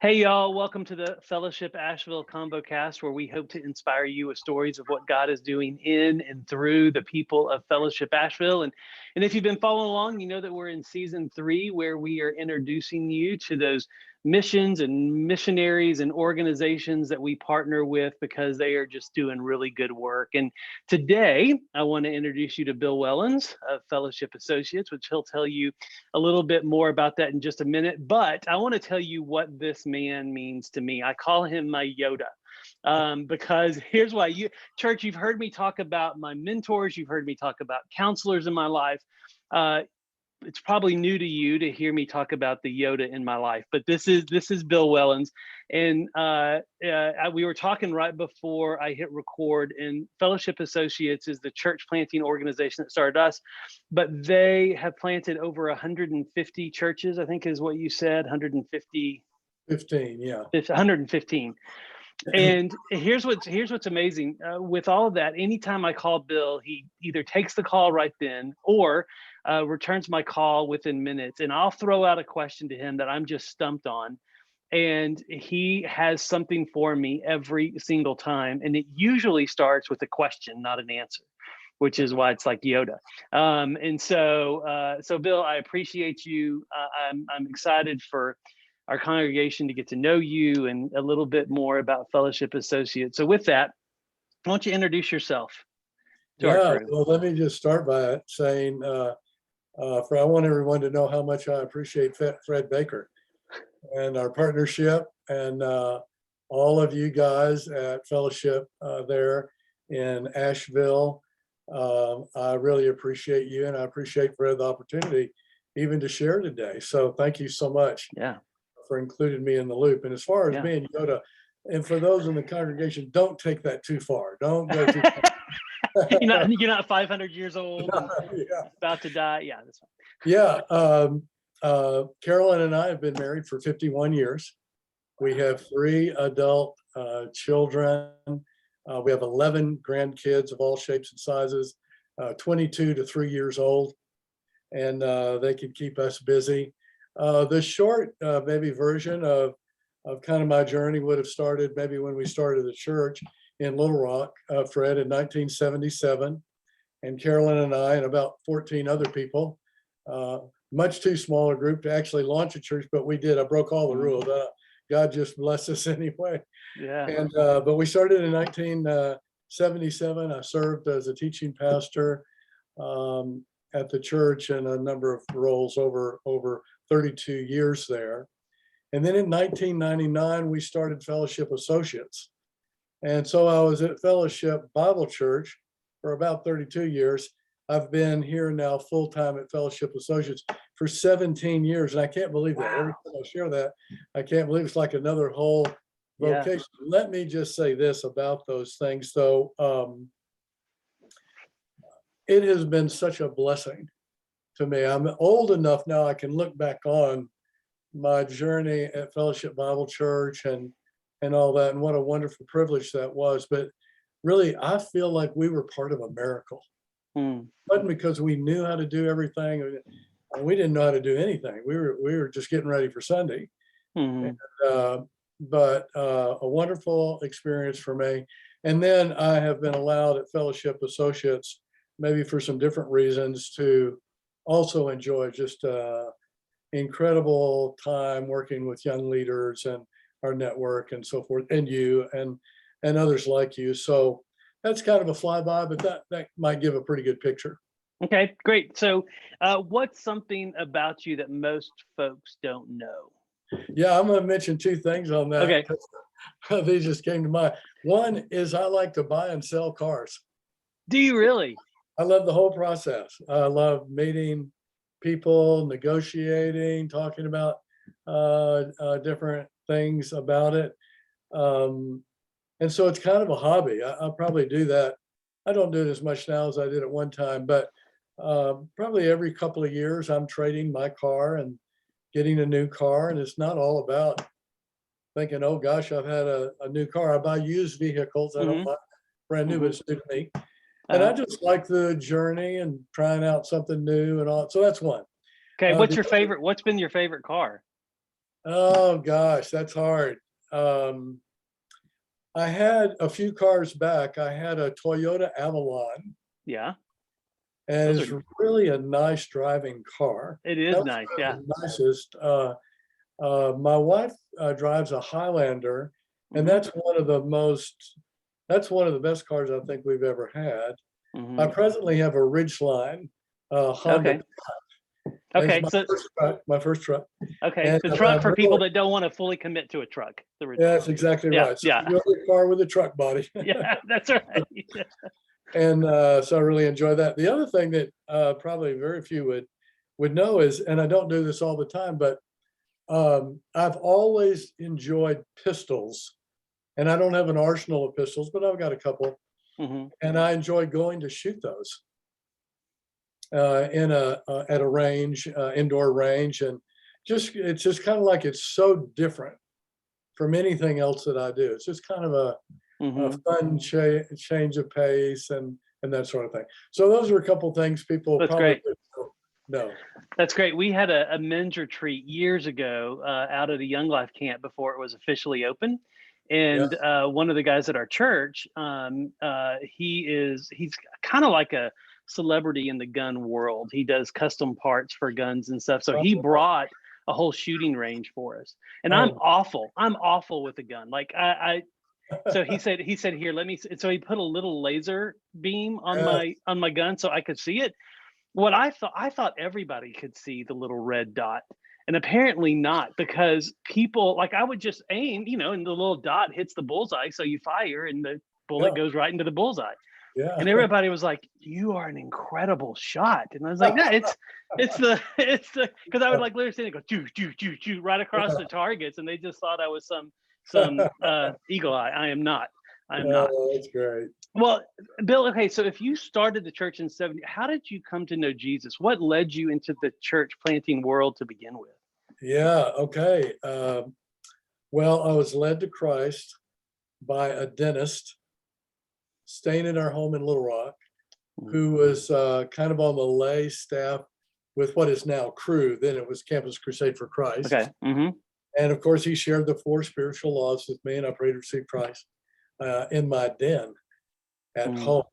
Hey, y'all, welcome to the Fellowship Asheville Convocast, where we hope to inspire you with stories of what God is doing in and through the people of Fellowship Asheville. And if you've been following along, you know that we're in season 3, where we are introducing you to those missions and missionaries and organizations that we partner with because they are just doing really good work. And today, I want to introduce you to Bill Wellons of Fellowship Associates, which he'll tell you a little bit more about that in just a minute. But I want to tell you what this man means to me. I call him my Yoda. Because here's why. Church, you've heard me talk about my mentors. You've heard me talk about counselors in my life. It's probably new to you to hear me talk about the Yoda in my life, but this is Bill Wellons. And we were talking right before I hit record, and Fellowship Associates is the church planting organization that started us, but they have planted over 150 churches, I think is what you said, 150. 15, yeah. 115. And here's what's amazing. With all of that, anytime I call Bill, he either takes the call right then or returns my call within minutes. And I'll throw out a question to him that I'm just stumped on. And he has something for me every single time. And it usually starts with a question, not an answer, which is why it's like Yoda. So Bill, I appreciate you. I'm excited for our congregation to get to know you and a little bit more about Fellowship Associates. So with that, why don't you introduce yourself to our crew? Well, let me just start by saying, I want everyone to know how much I appreciate Fred Baker and our partnership, and all of you guys at Fellowship there in Asheville. I really appreciate you, and I appreciate Fred the opportunity even to share today. So thank you so much. Yeah. For including me in the loop. And as far as being Yoda, and for those in the congregation, don't take that too far. Don't go too far. You're not 500 years old and about to die. Yeah, that's fine. Yeah. Carolyn and I have been married for 51 years. We have 3 adult children. We have 11 grandkids of all shapes and sizes, 22 to 3 years old, and they can keep us busy. The short maybe version of kind of my journey would have started maybe when we started the church in Little Rock, Fred, in 1977, and Carolyn and I and about 14 other people, much too small a group to actually launch a church, but we did. I broke all the rules. God just blessed us anyway. Yeah. And but we started in 1977. I served as a teaching pastor at the church in a number of roles over 32 years there. And then in 1999, we started Fellowship Associates. And so I was at Fellowship Bible Church for about 32 years. I've been here now full-time at Fellowship Associates for 17 years. And I can't believe that. Every time I share that, I can't believe it's like another whole vocation. Yeah. Let me just say this about those things, though. It has been such a blessing to me. I'm old enough now I can look back on my journey at Fellowship Bible Church and all that, and what a wonderful privilege that was. But really, I feel like we were part of a miracle. It wasn't because we knew how to do everything. We didn't know how to do anything. We were just getting ready for Sunday. But a wonderful experience for me. And then I have been allowed at Fellowship Associates, maybe for some different reasons, to also enjoy just incredible time working with young leaders and our network and so forth, and you and others like you. So that's kind of a flyby, but that might give a pretty good picture. Okay, great. So what's something about you that most folks don't know? Yeah, I'm going to mention 2 things on that. Okay. These just came to mind. One is I like to buy and sell cars. Do you really? I love the whole process. I love meeting people, negotiating, talking about different things about it. And so it's kind of a hobby. I'll probably do that. I don't do it as much now as I did at one time, but probably every couple of years I'm trading my car and getting a new car. And it's not all about thinking, oh gosh, I've had a new car. I buy used vehicles. I don't buy brand new, but it's new to me. And I just like the journey and trying out something new and all. So that's one. Okay, what's your favorite? What's been your favorite car? Oh gosh, that's hard. I had a few cars back. I had a Toyota Avalon, Yeah, and those it's are. really a nice driving car. It That is was nice. one Yeah. of the nicest. My wife drives a Highlander, and Hmm. that's one of the best cars I think we've ever had. I Hmm. presently have a Ridgeline Honda. Okay. And it's Okay. So my first truck. okay, And the truck for people really, that don't want to fully commit to a truck. The yeah, Ridgeline. that's exactly Yeah. right. So Yeah. it's really a car with a truck body. Yeah. That's right. And so I really enjoy that. The other thing that probably very few would know is, and I don't do this all the time, but I've always enjoyed pistols. And I don't have an arsenal of pistols, but I've got a couple. Hmm. And I enjoy going to shoot those at a range, indoor range, and it's just kind of like it's so different from anything else that I do. It's just kind of a Hmm. fun change of pace and that sort of thing. So those are a couple things people That's probably great. don't know. That's great. We had a men's retreat years ago out at a Young Life camp before it was officially open. Yeah. And one of the guys at our church, he's kind of like a celebrity in the gun world. He does custom parts for guns and stuff. So he brought a whole shooting range for us. And I'm Oh, awful. I'm awful with a gun. Like so he said here, let me. So he put a little laser beam yes. on my gun so I could see it. I thought everybody could see the little red dot, and apparently not, because people, like, I would just aim, and the little dot hits the bullseye, so you fire and the bullet Yeah. goes right into the bullseye. Yeah. And everybody was like, "You are an incredible shot," and I was like, "No, it's the because I would like literally stand and go choo right across the targets, and they just thought I was some eagle eye. I am not. I am not. Oh, that's great. Well, Bill, okay, so if you started the church in 70, how did you come to know Jesus? What led you into the church planting world to begin with? Yeah. Okay. Well, I was led to Christ by a dentist staying in our home in Little Rock, Mm. who was kind of on the lay staff with what is now Cru. Then it was Campus Crusade for Christ. Okay. Mm-hmm. And of course, he shared the 4 spiritual laws with me, and I prayed to receive Christ in my den at Mm. home.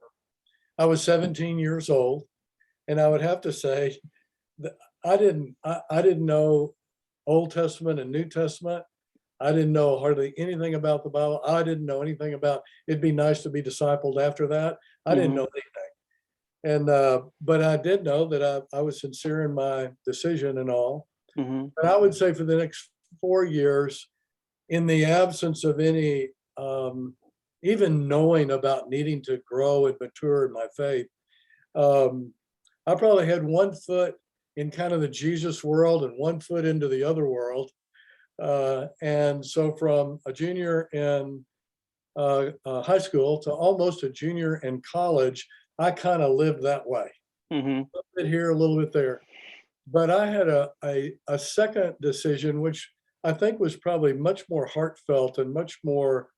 I was 17 years old, and I would have to say that I didn't know Old Testament and New Testament. I didn't know hardly anything about the Bible. I didn't know anything about it'd be nice to be discipled after that. I didn't Mm-hmm. know anything. And but I did know that I was sincere in my decision and all. Mm-hmm. But I would say for the next 4 years, in the absence of any even knowing about needing to grow and mature in my faith, um, I probably had one foot in kind of the Jesus world and one foot into the other world. And so from a junior in high school to almost a junior in college, I kind of lived that way. Mm-hmm. A little bit here, a little bit there. But I had a second decision, which I think was probably much more heartfelt and much more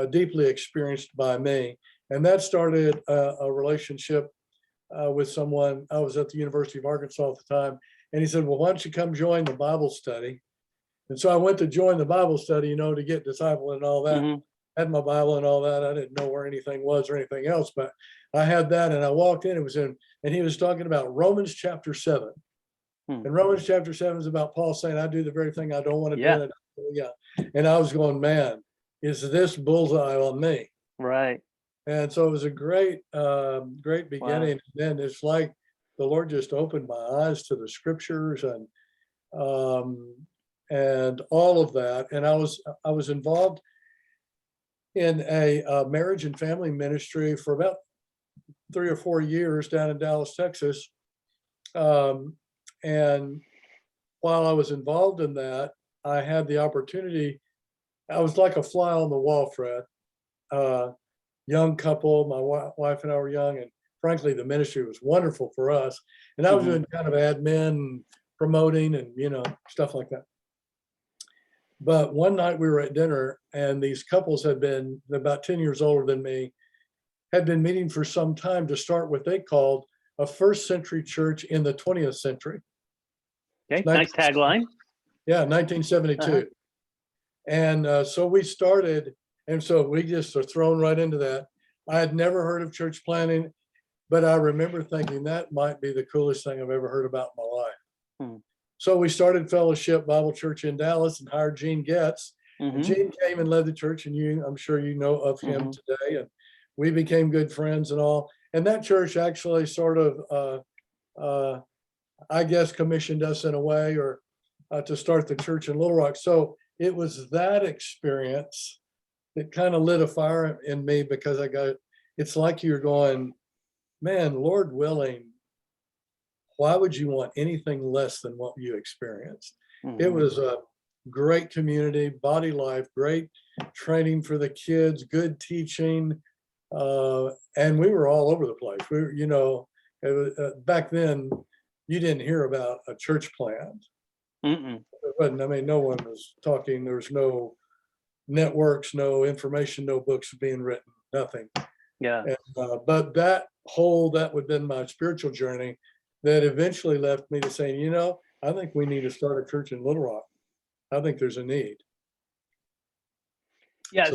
deeply experienced by me. And that started a relationship with someone. I was at the University of Arkansas at the time. And he said, well, why don't you come join the Bible study? And so I went to join the Bible study, to get discipled and all that. Mm-hmm. Had my Bible and all that. I didn't know where anything was or anything else, but I had that, and I walked in. It was in, and he was talking about Romans chapter 7. Mm. And Romans chapter 7 is about Paul saying, "I do the very thing I don't want to Yeah. do." Yeah, and I was going, "Man, is this bullseye on me?" Right. And so it was a great, great Wow. beginning. And then it's like the Lord just opened my eyes to the scriptures um, and all of that. And I was involved in a marriage and family ministry for about 3 or 4 years down in Dallas, Texas. And while I was involved in that, I had the opportunity. I was like a fly on the wall, Fred. Young couple, my wife and I were young, and frankly, the ministry was wonderful for us. And I was Mm-hmm. doing kind of admin, promoting, and stuff like that. But one night we were at dinner, and these couples had been about 10 years older than me, had been meeting for some time to start what they called a first century church in the 20th century. Okay. Nice tagline. Yeah, 1972. And so we started, and so we just are thrown right into that. I had never heard of church planting, but I remember thinking that might be the coolest thing I've ever heard about in my life. Hmm. So we started Fellowship Bible Church in Dallas and hired Gene Getz. And Gene came and led the church, and I'm sure you know of him today. And we became good friends and all. And that church actually sort of, I guess, commissioned us in a way, or to start the church in Little Rock. So it was that experience that kind of lit a fire in me, because it's like you're going, man, Lord willing, why would you want anything less than what you experienced? It was a great community, body life, great training for the kids, good teaching. And we were all over the place. We were, it was, back then, you didn't hear about a church plant. But I mean, no one was talking. There's no networks, no information, no books being written, nothing. Yeah. And, but that would have been my spiritual journey that eventually left me to saying, I think we need to start a church in Little Rock. I think there's a need. Yeah.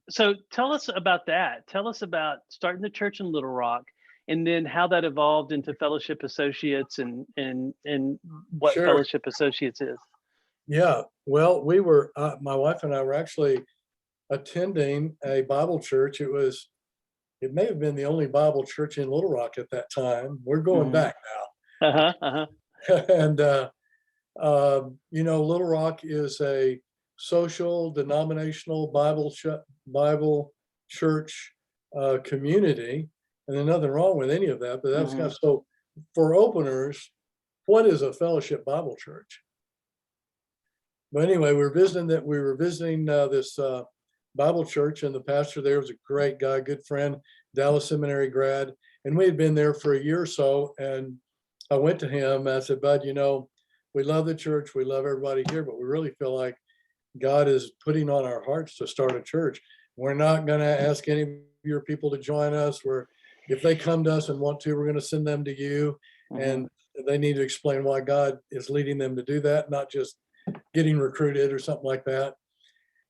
So tell us about that. Tell us about starting the church in Little Rock, and then how that evolved into Fellowship Associates and what Sure. Fellowship Associates is. Yeah. Well, we were, my wife and I were actually attending a Bible church. It may have been the only Bible church in Little Rock at that time. We're going back now. And, Little Rock is a social, denominational Bible church community, and there's nothing wrong with any of that. But that's kind of, so for openers, what is a Fellowship Bible Church? But anyway, we were visiting this Bible church, and the pastor there was a great guy, good friend, Dallas Seminary grad, and we had been there for a year or so. And I went to him and I said, Bud, we love the church, we love everybody here, but we really feel like God is putting on our hearts to start a church. We're not going to ask any of your people to join us. If they come to us and want to, we're going to send them to you, and they need to explain why God is leading them to do that, not just getting recruited or something like that.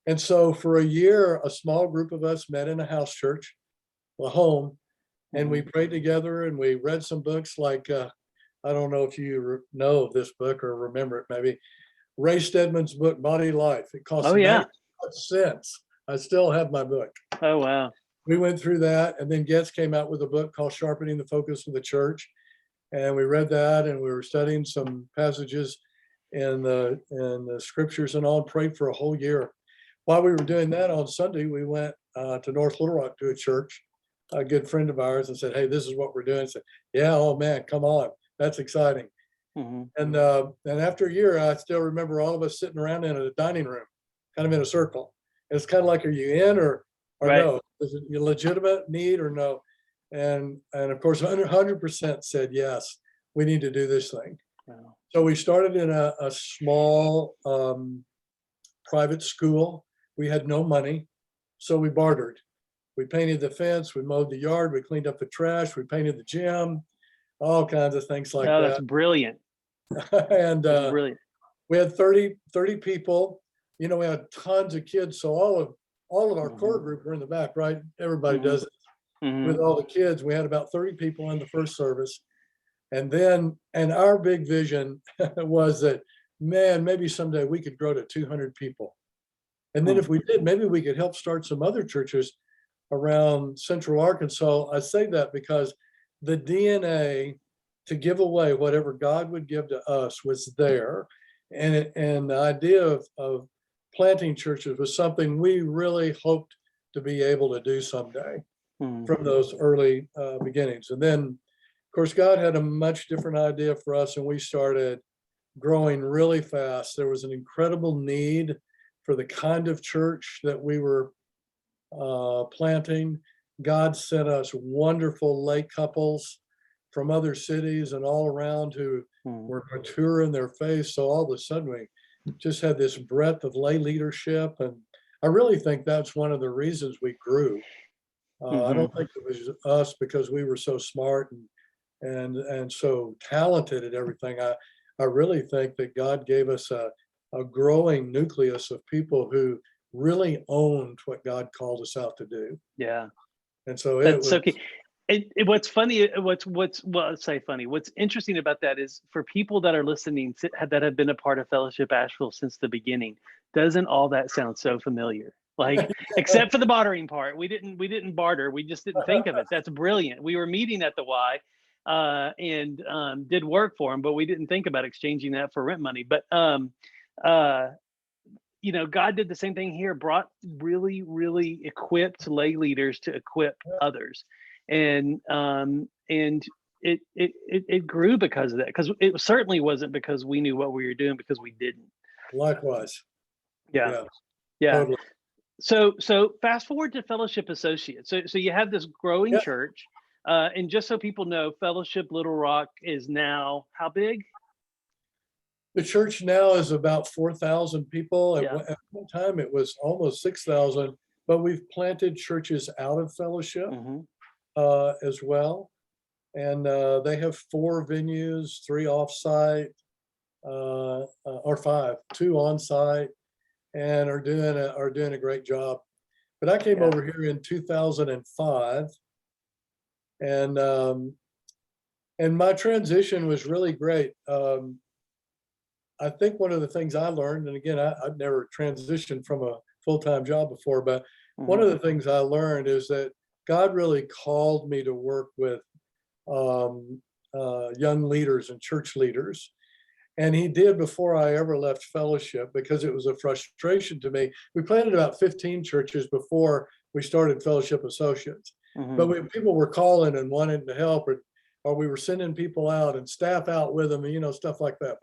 And so for a year, a small group of us met in a house church, a home, and we prayed together, and we read some books like, I don't know if you know of this book or remember it, maybe Ray Stedman's book, Body Life. It cost 95 cents. I still have my book. Oh, wow. We went through that, and then Getz came out with a book called Sharpening the Focus of the Church. And we read that, and we were studying some passages in the scriptures and all, and prayed for a whole year. While we were doing that, on Sunday, we went to North Little Rock to a church, a good friend of ours, and said, hey, this is what we're doing. I said, yeah, oh man, come on. That's exciting. And after a year, I still remember all of us sitting around in a dining room, kind of in a circle. And it's kind of like, are you in or no? Is it a legitimate need or no? And of course, 100% said, yes, we need to do this thing. Wow. So we started in a small private school. We had no money, so we bartered. We painted the fence, we mowed the yard, we cleaned up the trash, we painted the gym, all kinds of things like that. Oh, that's brilliant. And brilliant. We had 30 people. We had tons of kids, so all of our core group were in the back, right? Everybody does it. With all the kids. We had about 30 people in the first service. And our big vision was that, man, maybe someday we could grow to 200 people. And then if we did, maybe we could help start some other churches around Central Arkansas. I say that because the DNA to give away whatever God would give to us was there. And the idea of planting churches was something we really hoped to be able to do someday from those early beginnings. And then, of course, God had a much different idea for us, and we started growing really fast. There was an incredible need for the kind of church that we were planting. God sent us wonderful lay couples from other cities and all around who were mature in their faith. So all of a sudden we just had this breadth of lay leadership. And I really think that's one of the reasons we grew. I don't think it was us because we were so smart and so talented at everything. I really think that God gave us a a growing nucleus of people who really owned what God called us out to do. Yeah. And so That's so key. What's funny, let's say funny. What's interesting about that is for people that are listening that have been a part of Fellowship Asheville since the beginning, doesn't all that sound so familiar? Like, except for the bartering part, we didn't barter. We just didn't think of it. That's brilliant. We were meeting at the Y, and did work for them, but we didn't think about exchanging that for rent money. But God did the same thing here. Brought really, really equipped lay leaders to equip others. And it grew because of that, because it certainly wasn't because we knew what we were doing, because we didn't. Likewise. Yeah. Totally. So fast forward to Fellowship Associates. So you have this growing church, and just so people know, Fellowship Little Rock is now how big? The church now is about 4,000 people. At one time it was almost 6,000, but we've planted churches out of Fellowship. As well, and they have 4 venues, 3 off-site, or 5, 2 on-site, and are doing a great job. But I came over here in 2005, and my transition was really great. I think one of the things I learned, and again, I've never transitioned from a full-time job before, but one of the things I learned is that God really called me to work with young leaders and church leaders. And he did before I ever left Fellowship, because it was a frustration to me. We planted about 15 churches before we started Fellowship Associates. But people were calling and wanting to help, or we were sending people out and staff out with them, and stuff like that.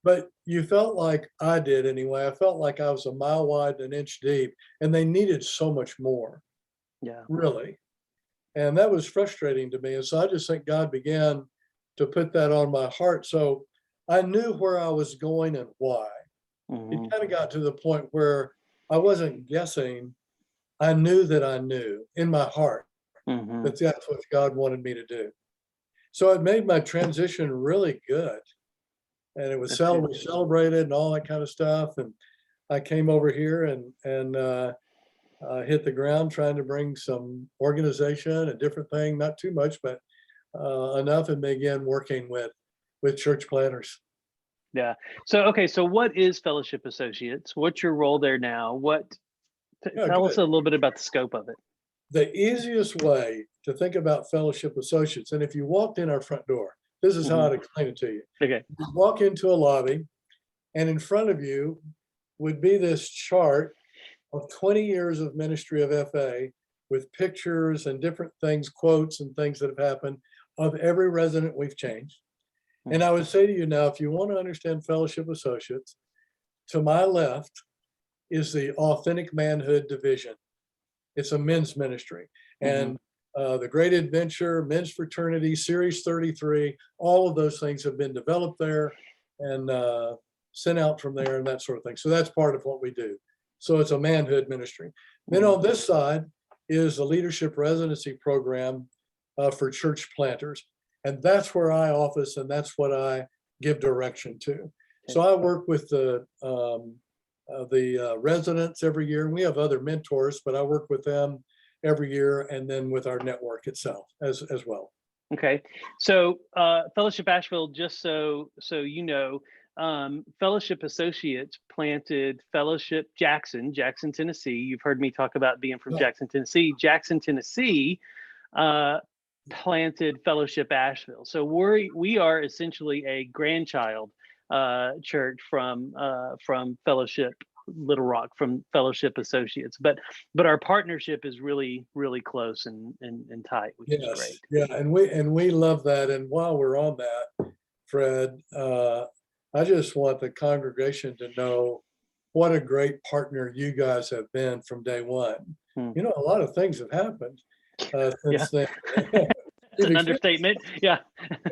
But you felt like, I did anyway, I felt like I was a mile wide and an inch deep, and they needed so much more. Really. And that was frustrating to me. And so I just think God began to put that on my heart. So I knew where I was going and why. It kind of got to the point where I wasn't guessing. I knew that I knew in my heart that that's what God wanted me to do. So it made my transition really good. And it was we celebrated and all that kind of stuff. And I came over here and hit the ground trying to bring some organization, a different thing, not too much, but enough, and began working with church planners. Yeah. So what is Fellowship Associates? What's your role there now? Tell us a little bit about the scope of it. The easiest way to think about Fellowship Associates, and if you walked in our front door, this is how I'd explain it to you. Okay. You walk into a lobby, and in front of you would be this chart of 20 years of ministry of FA, with pictures and different things, quotes and things that have happened of every resident we've changed. And I would say to you now, if you want to understand Fellowship Associates, to my left is the Authentic Manhood division. It's a men's ministry. And the Great Adventure, Men's Fraternity, Series 33, all of those things have been developed there and sent out from there and that sort of thing. So that's part of what we do. So it's a manhood ministry. Then on this side is the Leadership Residency program for church planters. And that's where I office, and that's what I give direction to. So I work with the residents every year. We have other mentors, but I work with them every year, and then with our network itself as well. Okay. So Fellowship Asheville, just so you know, Fellowship Associates planted Fellowship Jackson, Tennessee. You've heard me talk about being from Jackson, Tennessee. Jackson, Tennessee planted Fellowship Asheville. So we are essentially a grandchild church from Fellowship Little Rock, from Fellowship Associates, but our partnership is really, really close and tight, which is great. Yeah, and we love that. And while we're on that, Fred, I just want the congregation to know what a great partner you guys have been from day one. A lot of things have happened since then. It's an understatement. Yeah.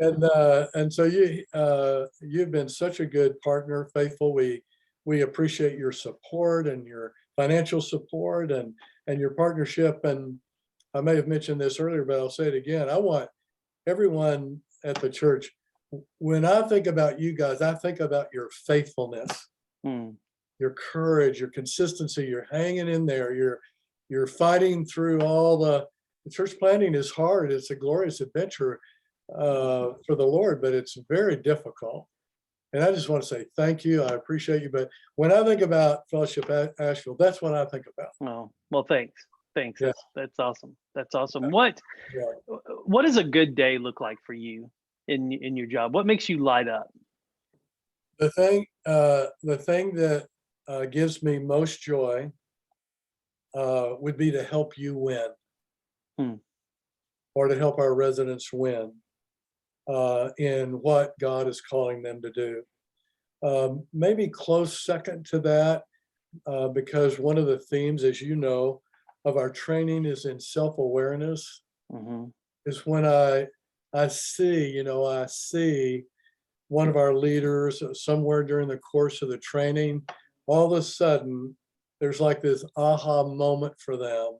And so you've been such a good partner, faithful. We appreciate your support and your financial support and your partnership. And I may have mentioned this earlier, but I'll say it again. I want everyone at the church, when I think about you guys, I think about your faithfulness Mm. your courage, your consistency, you're hanging in there, you're fighting through all the church planting is hard. It's a glorious adventure for the Lord, but it's very difficult. And I just want to say thank you. I appreciate you. But when I think about Fellowship Asheville, that's what I think about. Oh, well, thanks. Thanks. Yeah, That's awesome. That's awesome. yeah. What does a good day look like for you in your job? What makes you light up? The thing that gives me most joy would be to help you win, Hmm. or to help our residents win in what God is calling them to do. Maybe close second to that, because one of the themes, as you know, of our training is in self-awareness. Hmm. Is when I see, I see one of our leaders somewhere during the course of the training, all of a sudden, there's like this aha moment for them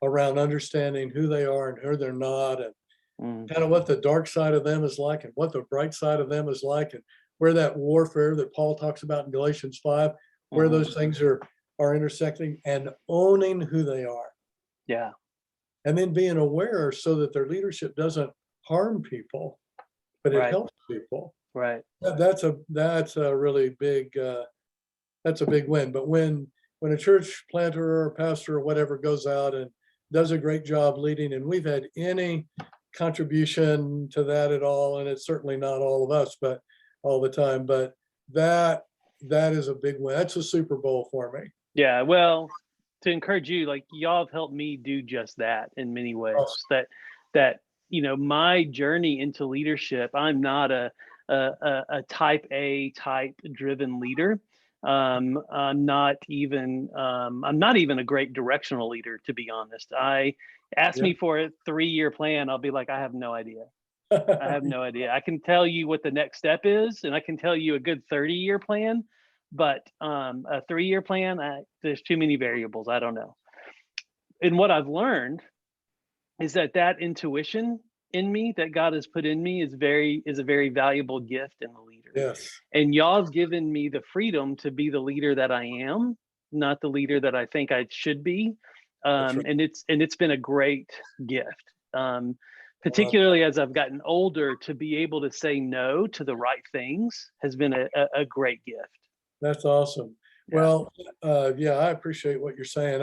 around understanding who they are and who they're not, and Mm. kind of what the dark side of them is like and what the bright side of them is like, and where that warfare that Paul talks about in Galatians 5, where Hmm. those things are intersecting, and owning who they are. Yeah. And then being aware so that their leadership doesn't harm people, but it Right. helps people. Right. That's a really big that's a big win. But when a church planter or pastor or whatever goes out and does a great job leading, and we've had any contribution to that at all, and it's certainly not all of us, but all the time. But that is a big win. That's a Super Bowl for me. Yeah. Well, to encourage you, like y'all have helped me do just that in many ways. Oh, That my journey into leadership, I'm not a type A type driven leader. I'm not even a great directional leader, to be honest. I ask yeah. me for a 3-year plan, I'll be like, I have no idea. I have no idea. I can tell you what the next step is, and I can tell you a good 30-year plan, but a 3-year plan, there's too many variables. I don't know. And what I've learned is that intuition in me that God has put in me is a very valuable gift in a leader. Yes, And y'all have given me the freedom to be the leader that I am, not the leader that I think I should be. that's right. And it's been a great gift. Well, Particularly as I've gotten older, to be able to say no to the right things has been a great gift. that's awesome. Yeah. Well, yeah, I appreciate what you're saying.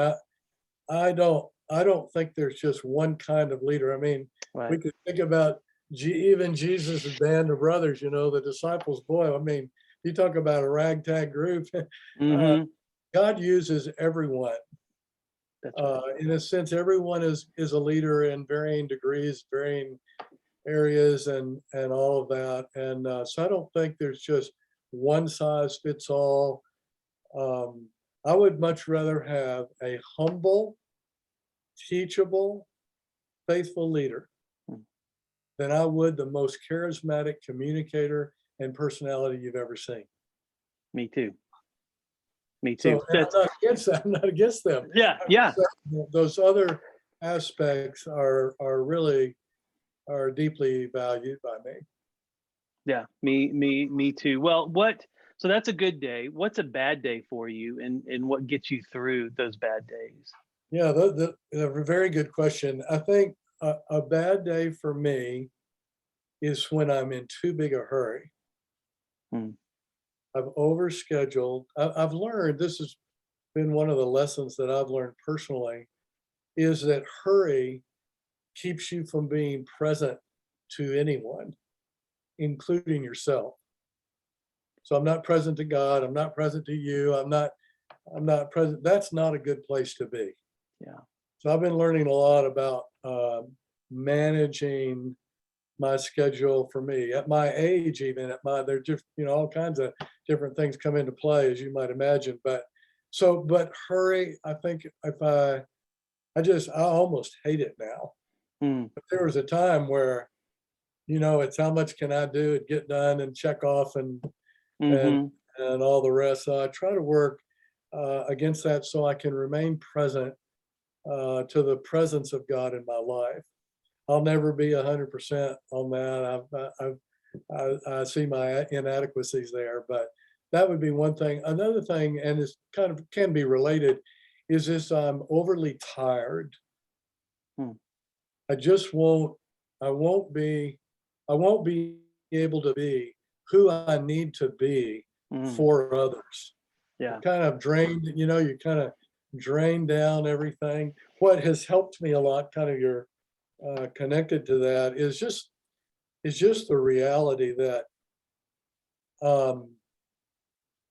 I don't think there's just one kind of leader. I mean, we Right. could think about even Jesus' band of brothers, the disciples. Boy, I mean, you talk about a ragtag group. Hmm. God uses everyone. That's right. In a sense, everyone is a leader in varying degrees, varying areas, and all of that. And so I don't think there's just one size fits all. Um, I would much rather have a humble, teachable, faithful leader Mm. than I would the most charismatic communicator and personality you've ever seen. Me too. Me too. So, and I'm not against that. I'm not against them. Yeah. I'm Yeah. just saying those other aspects are really are deeply valued by me. Yeah. Me too. Well, so that's a good day. What's a bad day for you, and what gets you through those bad days? Yeah, a very good question. I think a bad day for me is when I'm in too big a hurry. Mm. I've overscheduled. I've learned, this has been one of the lessons that I've learned personally, is that hurry keeps you from being present to anyone, including yourself. So I'm not present to God. I'm not present to you. I'm not present. That's not a good place to be. Yeah. So I've been learning a lot about managing my schedule for me at my age, even they're just, all kinds of different things come into play, as you might imagine. But hurry, I think if I almost hate it now. Mm. But there was a time where, it's how much can I do and get done and check off and Hmm. and all the rest. So I try to work against that so I can remain present to the presence of God in my life. I'll never be 100% on that. I see my inadequacies there, but that would be one thing. Another thing, and it's kind of can be related, is this I'm overly tired. Hmm. I just won't, I won't be, I won't be able to be who I need to be for others. Yeah. Kind of drained, you kind of drain down everything. What has helped me a lot, kind of you're connected to that, is just the reality that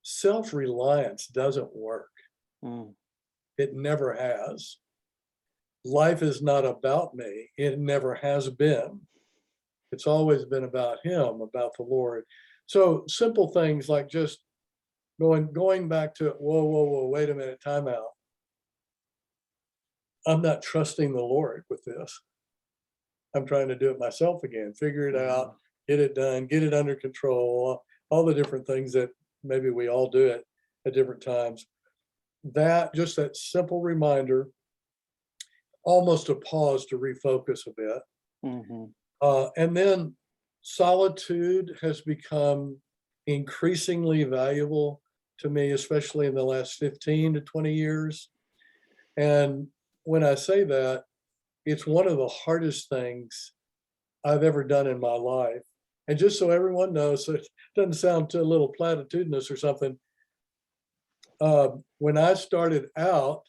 self-reliance doesn't work. It never has. Life is not about me. It never has been. It's always been about him, about the Lord. So simple things like just going back to it. Whoa, wait a minute, time out. I'm not trusting the Lord with this. I'm trying to do it myself again, figure it out, get it done, get it under control, all the different things that maybe we all do it at different times. Just that simple reminder, almost a pause to refocus a bit. And then solitude has become increasingly valuable to me, especially in the last 15 to 20 years. And when I say that, it's one of the hardest things I've ever done in my life. And just so everyone knows, so it doesn't sound too a little platitudinous or something. When I started out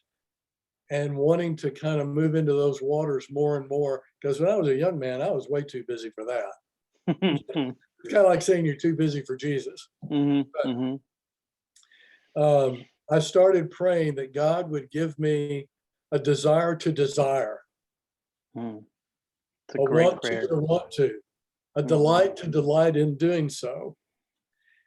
and wanting to kind of move into those waters more and more, because when I was a young man, I was way too busy for that. It's kind of like saying you're too busy for Jesus. I started praying that God would give me a desire to desire, It's a great prayer. want to, a delight to delight in doing so.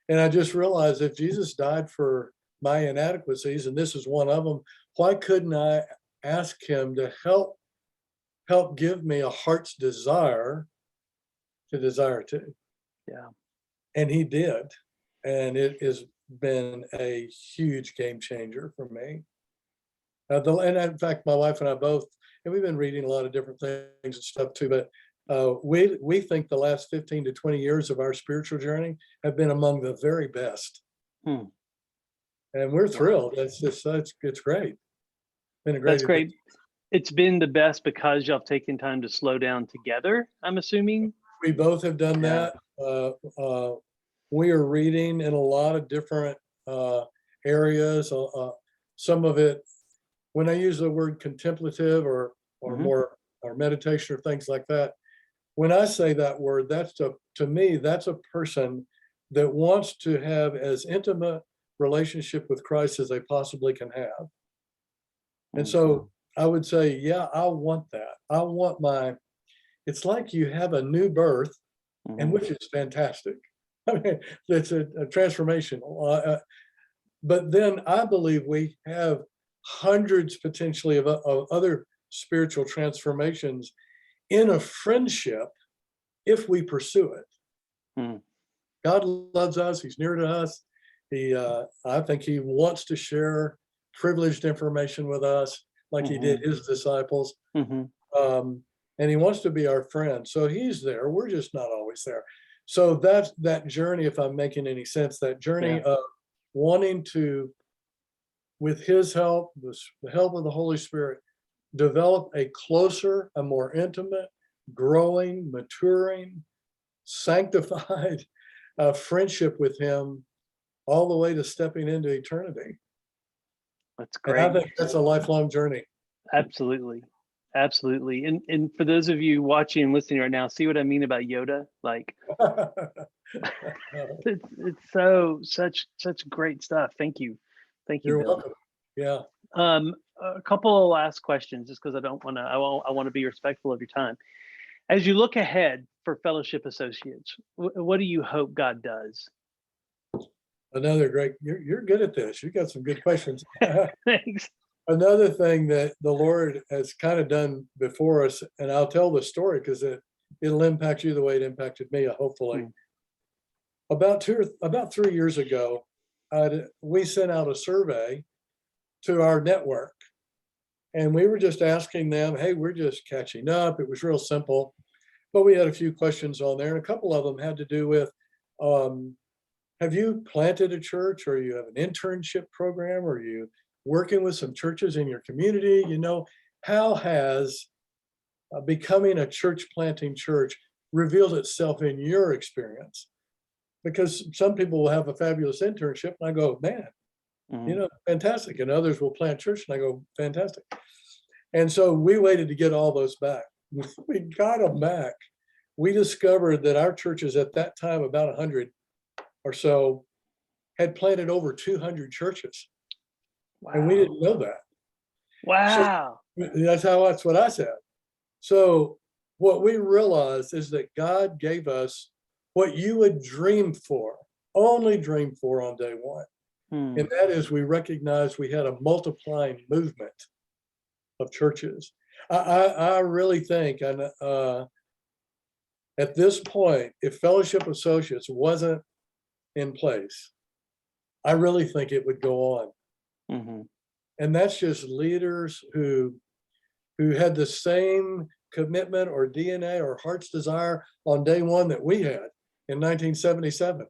And I just realized if Jesus died for my inadequacies, and this is one of them, why couldn't I ask him to help give me a heart's desire to desire to? Yeah. And he did. And it has been a huge game changer for me. And in fact, my wife and I both, and we've been reading a lot of different things and stuff too, but we think the last 15 to 20 years of our spiritual journey have been among the very best. And we're thrilled. It's great. Been a great. That's great. It's been the best because y'all have taken time to slow down together, I'm assuming. We both have done that. We are reading in a lot of different areas. Some of it, when I use the word contemplative or more or meditation or things like that, when I say that word, that's to me, that's a person that wants to have as intimate relationship with Christ as they possibly can have. And so I would say, yeah, I want that. I want it's like you have a new birth, and which is fantastic. I mean, it's a transformation. But then I believe we have hundreds potentially of other spiritual transformations in a friendship if we pursue it. God loves us. He's near to us. I think he wants to share privileged information with us like he did his disciples. And he wants to be our friend. So he's there. We're just not always there. So that's that journey, if I'm making any sense, that journey of wanting to, with his help, the help of the Holy Spirit, develop a closer, a more intimate, growing, maturing, sanctified friendship with him all the way to stepping into eternity. That's great. And I think that's a lifelong journey. Absolutely. Absolutely. And for those of you watching and listening right now, see what I mean about Yoda? Like it's such great stuff. Thank you. Thank you, You're Bill. welcome. Yeah. A couple of last questions, just because I want to be respectful of your time. As you look ahead for Fellowship Associates, what do you hope God does? Another great, you're good at this. You got some good questions. Thanks. Another thing that the Lord has kind of done before us, and I'll tell the story because it'll impact you the way it impacted me, hopefully. About 3 years ago, we sent out a survey to our network, and we were just asking them, hey, we're just catching up. It was real simple, but we had a few questions on there, and a couple of them had to do with have you planted a church, or you have an internship program, or you working with some churches in your community? How has becoming a church planting church revealed itself in your experience? Because some people will have a fabulous internship and I go, man, fantastic. And others will plant church and I go, fantastic. And so we waited to get all those back. We got them back. We discovered that our churches at that time, about 100 or so, had planted over 200 churches. Wow. And we didn't know that. Wow. So that's what I said. So what we realized is that God gave us what you would dream for, only dream for on day one. And that is, we recognized we had a multiplying movement of churches. I really think, and at this point, if Fellowship Associates wasn't in place, I really think it would go on. And that's just leaders who had the same commitment or DNA or heart's desire on day one that we had in 1977.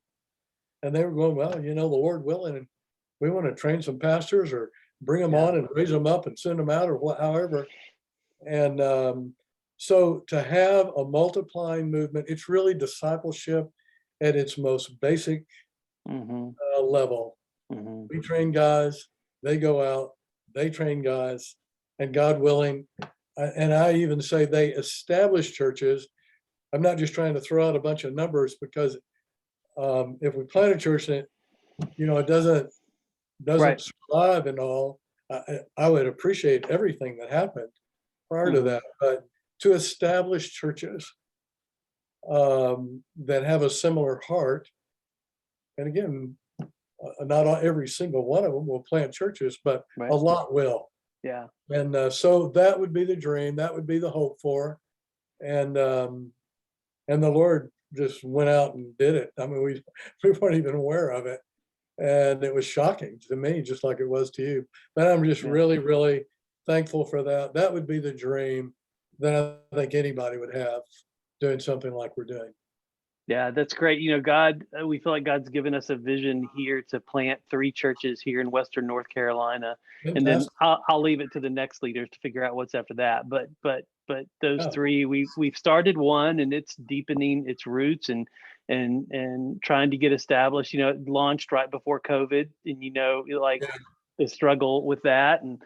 And they were going, well, the Lord willing, and we want to train some pastors or bring them on and raise them up and send them out, or however. And so to have a multiplying movement, it's really discipleship at its most basic level. We train guys, they go out, they train guys, and God willing, and I even say they establish churches. I'm not just trying to throw out a bunch of numbers, because if we plant a church and it doesn't Right. survive and all, I would appreciate everything that happened prior to that. But to establish churches that have a similar heart, and again, not every single one of them will plant churches, but a lot will. Yeah. And so that would be the dream, that would be the hope for. And the Lord just went out and did it. I mean, we weren't even aware of it. And it was shocking to me, just like it was to you. But I'm just really, really thankful for that. That would be the dream that I think anybody would have, doing something like we're doing. Yeah, that's great. God, we feel like God's given us a vision here to plant 3 churches here in Western North Carolina. Fantastic. And then I'll leave it to the next leaders to figure out what's after that. But those 3, we've started one, and it's deepening its roots and trying to get established. It launched right before COVID, and the struggle with that, and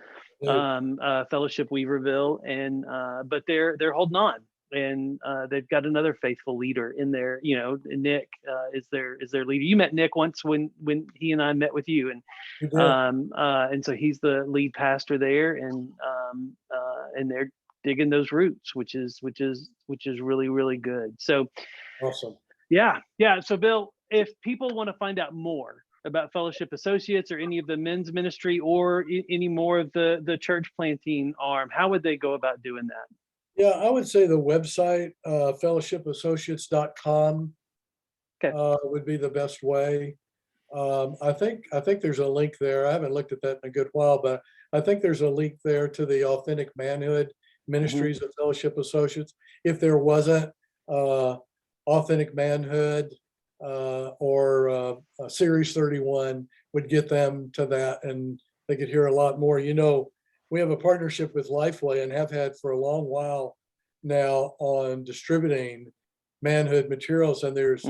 Fellowship Weaverville, and but they're holding on. And they've got another faithful leader in there. Nick is their leader. You met Nick once when he and I met with you, and so he's the lead pastor there, and they're digging those roots, which is really, really good. So awesome. Yeah. So Bill, if people want to find out more about Fellowship Associates or any of the men's ministry or any more of the church planting arm, how would they go about doing that? Yeah, I would say the website, fellowshipassociates.com, would be the best way. I think there's a link there. I haven't looked at that in a good while, but I think there's a link there to the Authentic Manhood Ministries of Fellowship Associates. If there wasn't, Authentic Manhood or Series 31 would get them to that, and they could hear a lot more. We have a partnership with Lifeway, and have had for a long while now, on distributing manhood materials, and there's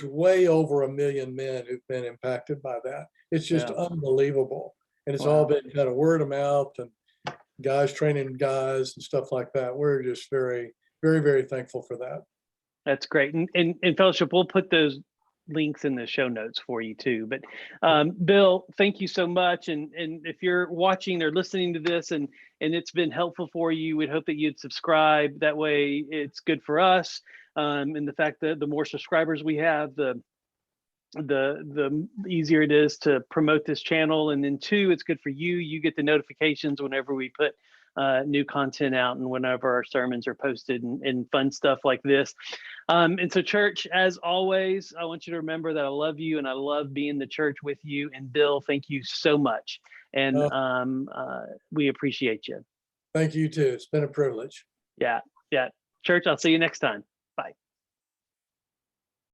way over 1 million men who've been impacted by that. It's just unbelievable, and it's all been kind of word of mouth and guys training guys and stuff like that. We're just very, very, very thankful for that. That's great. And Fellowship, we'll put those links in the show notes for you too. But Bill, thank you so much. And if you're watching or listening to this and it's been helpful for you, we'd hope that you'd subscribe. That way it's good for us. And the fact that the more subscribers we have, the easier it is to promote this channel. And then 2, it's good for you. You get the notifications whenever we put new content out and whenever our sermons are posted and fun stuff like this. And so church, as always, I want you to remember that I love you and I love being the church with you. And Bill, thank you so much. And we appreciate you. Thank you too. It's been a privilege. Yeah. Church, I'll see you next time. Bye.